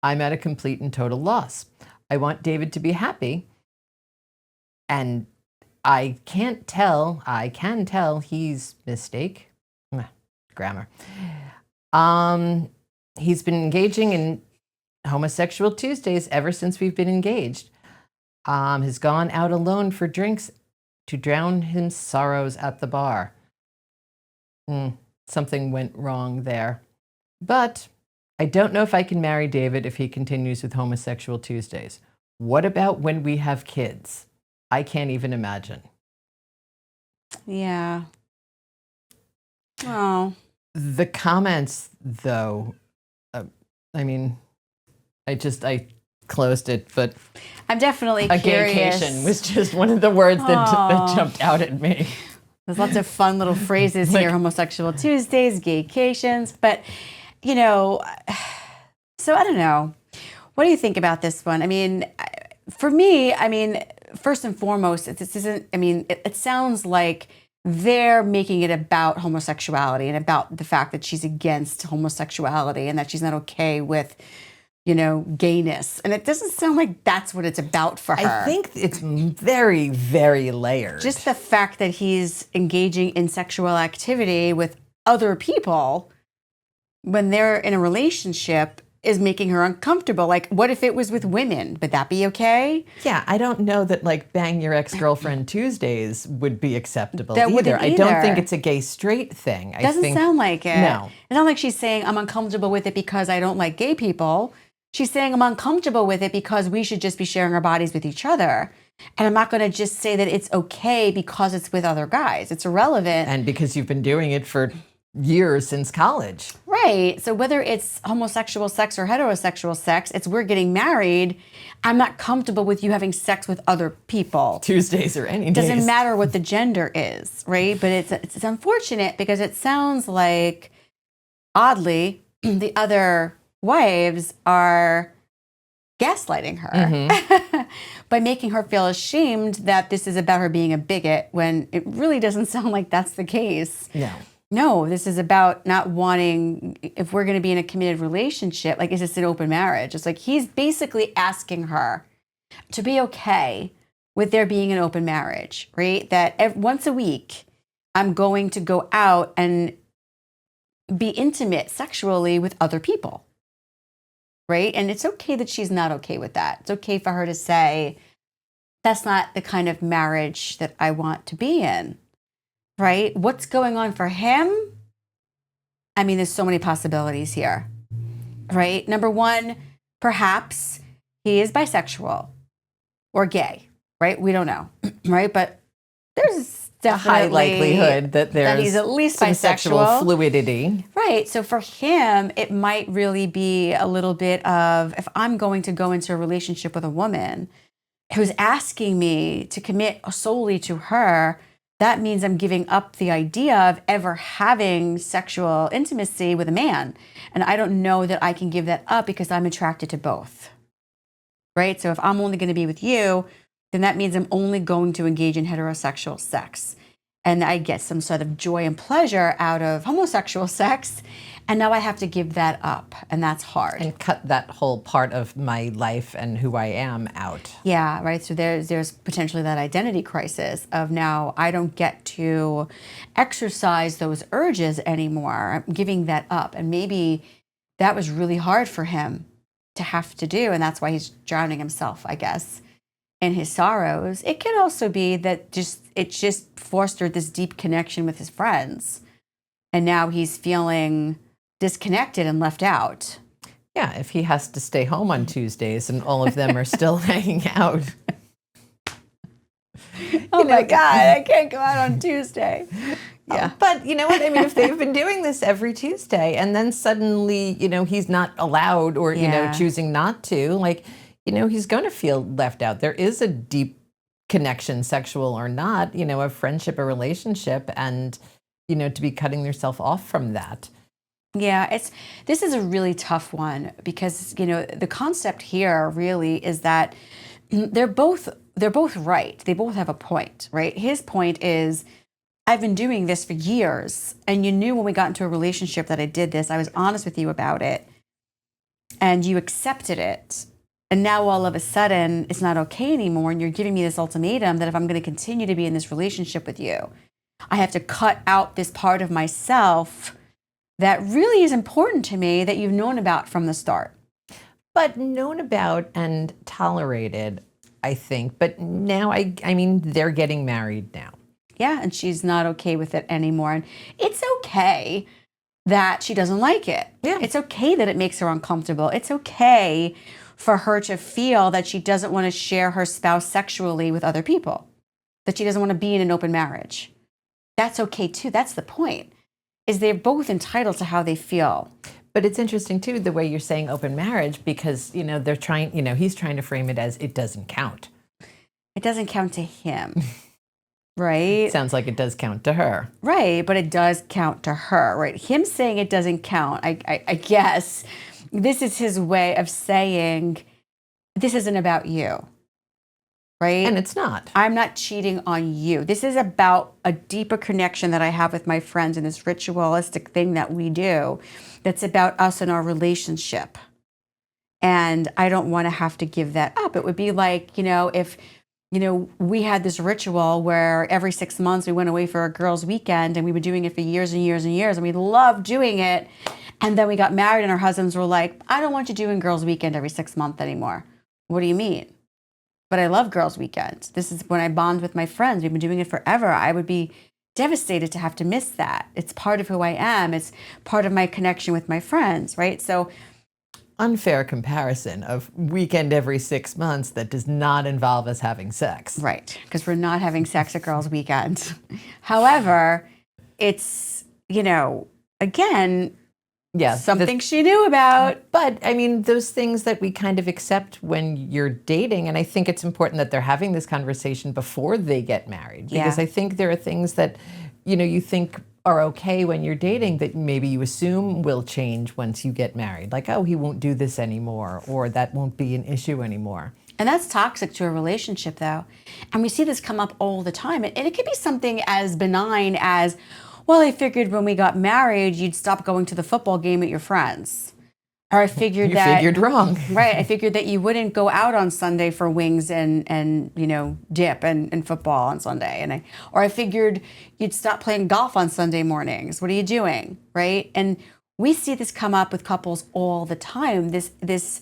I'm at a complete and total loss. I want David to be happy, and I can tell he's mistake. Grammar. He's been engaging in Homosexual Tuesdays ever since we've been engaged. Has gone out alone for drinks to drown his sorrows at the bar. Something went wrong there. But I don't know if I can marry David if he continues with Homosexual Tuesdays. What about when we have kids? I can't even imagine. Yeah. Oh. The comments, though, I closed it, but I'm definitely a curious. gaycation was just one of the words that jumped out at me. There's lots of fun little phrases here, Homosexual Tuesdays, gaycations, but, so I don't know. What do you think about this one? I mean, for me, first and foremost, this isn't, it sounds like they're making it about homosexuality and about the fact that she's against homosexuality and that she's not okay with, gayness. And it doesn't sound like that's what it's about for her. I think it's very, very layered. Just the fact that he's engaging in sexual activity with other people when they're in a relationship is making her uncomfortable. Like, what if it was with women? Would that be okay? Yeah, I don't know that bang your ex-girlfriend Tuesdays would be acceptable That wouldn't either. I don't either. think it's a gay straight thing. Doesn't sound like it. No. It's not like she's saying, I'm uncomfortable with it because I don't like gay people. She's saying, I'm uncomfortable with it because we should just be sharing our bodies with each other. And I'm not going to just say that it's okay because it's with other guys. It's irrelevant. And because you've been doing it for years since college. Right. So whether it's homosexual sex or heterosexual sex, it's we're getting married. I'm not comfortable with you having sex with other people. Tuesdays or any days. Doesn't matter what the gender is, right? But it's unfortunate because it sounds like, oddly, the other wives are gaslighting her by making her feel ashamed that this is about her being a bigot when it really doesn't sound like that's the case. No, this is about not wanting, if we're going to be in a committed relationship, is this an open marriage? It's like he's basically asking her to be okay with there being an open marriage, right? That once a week, I'm going to go out and be intimate sexually with other people. Right? And it's okay that she's not okay with that. It's okay for her to say, that's not the kind of marriage that I want to be in. Right? What's going on for him? I mean, there's so many possibilities here. Right? Number one, perhaps he is bisexual or gay. Right? We don't know. Right? But there's A high likelihood that there's he's at least some bisexual. sexual fluidity. Right. So for him, it might really be a little bit of, if I'm going to go into a relationship with a woman who's asking me to commit solely to her, that means I'm giving up the idea of ever having sexual intimacy with a man. And I don't know that I can give that up because I'm attracted to both. Right. So if I'm only going to be with you, then that means I'm only going to engage in heterosexual sex. And I get some sort of joy and pleasure out of homosexual sex. And now I have to give that up. And that's hard. And cut that whole part of my life and who I am out. Yeah, right. So there's potentially that identity crisis of now I don't get to exercise those urges anymore. I'm giving that up. And maybe that was really hard for him to have to do. And that's why he's drowning himself, I guess, in his sorrows. It can also be that it just fostered this deep connection with his friends. And now he's feeling disconnected and left out. Yeah, if he has to stay home on Tuesdays and all of them are still hanging out. Oh my God, I can't go out on Tuesday. Yeah. But you know what? I mean, if they've been doing this every Tuesday and then suddenly, he's not allowed or, choosing not to, like, he's going to feel left out. There is a deep connection, sexual or not, a friendship, a relationship, and, to be cutting yourself off from that. Yeah, this is a really tough one because, the concept here really is that they're both right. They both have a point, right? His point is, I've been doing this for years, and you knew when we got into a relationship that I did this. I was honest with you about it, and you accepted it. And now all of a sudden, it's not okay anymore, and you're giving me this ultimatum that if I'm going to continue to be in this relationship with you, I have to cut out this part of myself that really is important to me that you've known about from the start. But known about and tolerated, I think. But now, I mean, they're getting married now. Yeah, and she's not okay with it anymore. And it's okay that she doesn't like it. Yeah. It's okay that it makes her uncomfortable. It's okay for her to feel that she doesn't want to share her spouse sexually with other people, that she doesn't want to be in an open marriage. That's okay too. That's the point, is they're both entitled to how they feel. But it's interesting too, the way you're saying open marriage, because, they're trying, he's trying to frame it as it doesn't count. It doesn't count to him. Right? Sounds like it does count to her. Right, but it does count to her, right? Him saying it doesn't count, I guess this is his way of saying this isn't about you, right? And it's not. I'm not cheating on you. This is about a deeper connection that I have with my friends and this ritualistic thing that we do that's about us and our relationship. And I don't want to have to give that up. It would be like, if we had this ritual where every 6 months we went away for a girls' weekend, and we were doing it for years and years and years, and we loved doing it. And then we got married and our husbands were like, I don't want you doing girls' weekend every 6 months anymore. What do you mean? But I love girls' weekends. This is when I bond with my friends. We've been doing it forever. I would be devastated to have to miss that. It's part of who I am. It's part of my connection with my friends, right? So unfair comparison of weekend every 6 months that does not involve us having sex. Right, because we're not having sex at girls' weekend. However, it's, again, something she knew about. But, I mean, those things that we kind of accept when you're dating, and I think it's important that they're having this conversation before they get married. Because I think there are things that, you think are okay when you're dating that maybe you assume will change once you get married. Like, oh, he won't do this anymore, or that won't be an issue anymore. And that's toxic to a relationship, though. And we see this come up all the time. And it could be something as benign as, well, I figured when we got married, you'd stop going to the football game with your friends. Or I figured You that figured wrong. right. I figured that you wouldn't go out on Sunday for wings and dip and football on Sunday. Or I figured you'd stop playing golf on Sunday mornings. What are you doing? Right. And we see this come up with couples all the time. This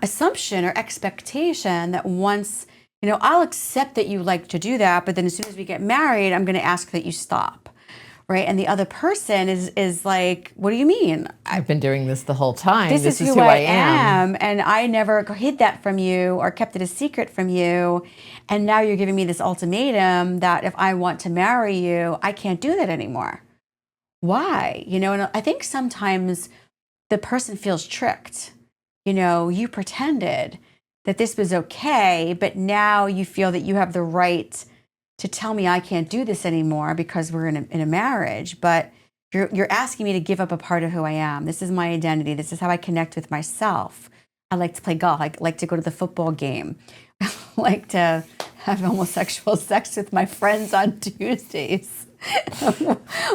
assumption or expectation that once, I'll accept that you like to do that, but then as soon as we get married, I'm going to ask that you stop. Right. And the other person is like, what do you mean? I've been doing this the whole time. This is who I am. And I never hid that from you or kept it a secret from you. And now you're giving me this ultimatum that if I want to marry you, I can't do that anymore. Why? And I think sometimes the person feels tricked. You pretended that this was okay, but now you feel that you have the right to tell me I can't do this anymore because we're in a marriage. But you're asking me to give up a part of who I am. This is my identity. This is how I connect with myself. I like to play golf. I like to go to the football game. I like to have homosexual sex with my friends on Tuesdays.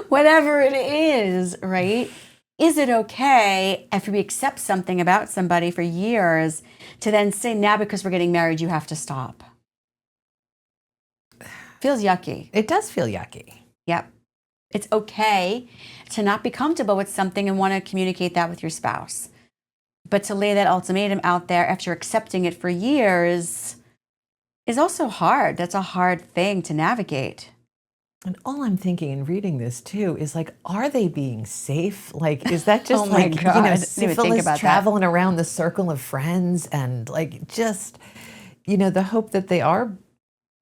Whatever it is, right? Is it okay if we accept something about somebody for years to then say, now because we're getting married, you have to stop? Feels yucky. It does feel yucky. Yep. It's okay to not be comfortable with something and want to communicate that with your spouse. But to lay that ultimatum out there after accepting it for years is also hard. That's a hard thing to navigate. And all I'm thinking in reading this too is like, are they being safe? Like, is that just Oh my like, God, I didn't even think syphilis about that. traveling around the circle of friends and like just, the hope that they are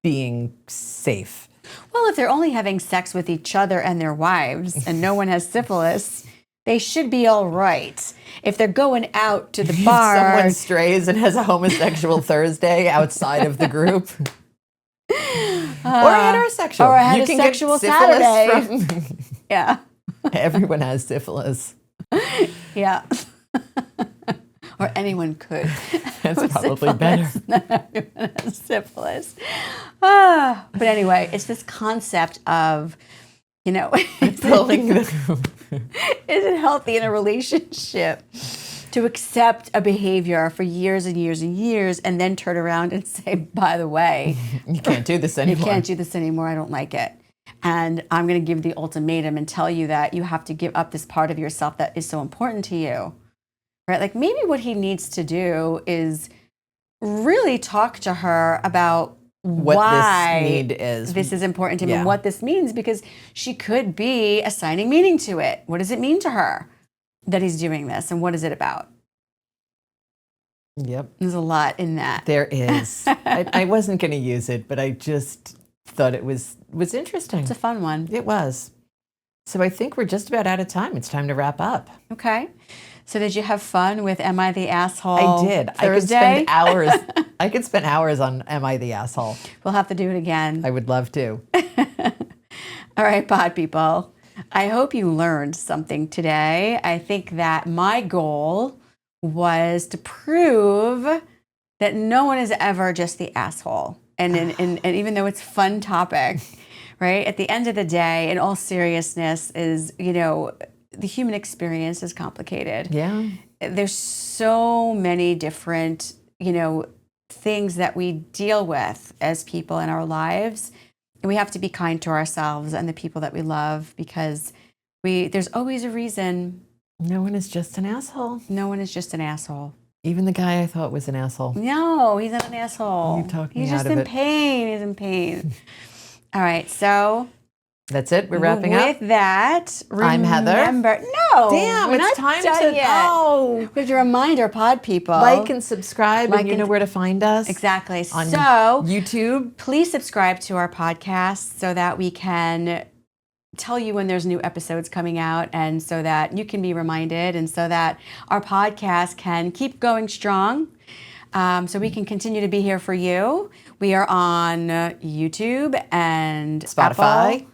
being safe. Well, if they're only having sex with each other and their wives and no one has syphilis, they should be all right. If they're going out to the bar. If someone strays and has a homosexual Thursday outside of the group. Or heterosexual. Or a You can get heterosexual syphilis Saturday. from Yeah. everyone has syphilis. Yeah. Or anyone could. That's probably better. Everyone has syphilis. But anyway, it's this concept of, Pulling the is it healthy in a relationship to accept a behavior for years and years and years and then turn around and say, by the way, you can't do this anymore. You can't do this anymore. I don't like it. And I'm going to give the ultimatum and tell you that you have to give up this part of yourself that is so important to you. Right? Like maybe what he needs to do is really talk to her about what why this need is. This is important to him Yeah. and what this means, because she could be assigning meaning to it. What does it mean to her that he's doing this, and what is it about? Yep. There's a lot in that. There is. I wasn't going to use it, but I just thought it was interesting. It's a fun one. It was. So I think we're just about out of time. It's time to wrap up. Okay. So did you have fun with Am I the Asshole? I did. Thursday? I could spend hours. I could spend hours on Am I the Asshole? We'll have to do it again. I would love to. All right, pod people. I hope you learned something today. I think that my goal was to prove that no one is ever just the asshole. And even though it's a fun topic, right? At the end of the day, in all seriousness, is, the human experience is complicated. Yeah. There's so many different, things that we deal with as people in our lives. And we have to be kind to ourselves and the people that we love, because there's always a reason. No one is just an asshole. No one is just an asshole. Even the guy I thought was an asshole. No, he's not an asshole. You talked me He's out just of in it. pain. He's in pain. All right, so That's it. We're wrapping up. with that, I'm Heather. remember, no, Damn, we're it's not time done to yet. go. We have to remind our pod people. Like and subscribe, Like and you and- know where to find us. Exactly. On So YouTube. please subscribe to our podcast so that we can tell you when there's new episodes coming out, and so that you can be reminded, and so that our podcast can keep going strong, so we can continue to be here for you. We are on YouTube and Spotify,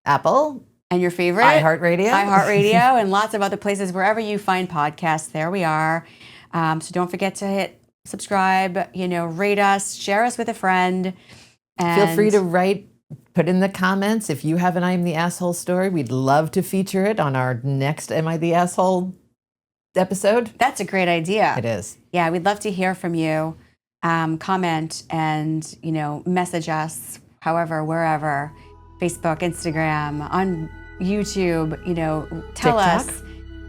Apple, and your favorite iHeartRadio. and lots of other places. Wherever you find podcasts, there we are. So don't forget to hit subscribe, rate us, share us with a friend. And Feel free to put in the comments if you have an I'm the Asshole story. We'd love to feature it on our next Am I the Asshole episode. That's a great idea. It is. Yeah, we'd love to hear from you. Comment and, message us, however, wherever, Facebook, Instagram, on YouTube, tell TikTok? us.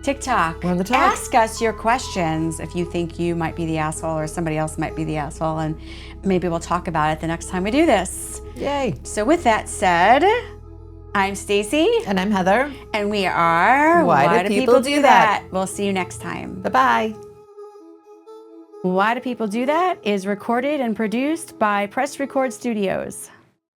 TikTok. We're on the talk. Ask us your questions if you think you might be the asshole or somebody else might be the asshole, and maybe we'll talk about it the next time we do this. Yay. So with that said, I'm Stacy. And I'm Heather. And we are Why Do People Do That? We'll see you next time. Bye-bye. Why Do People Do That is recorded and produced by Press Record Studios.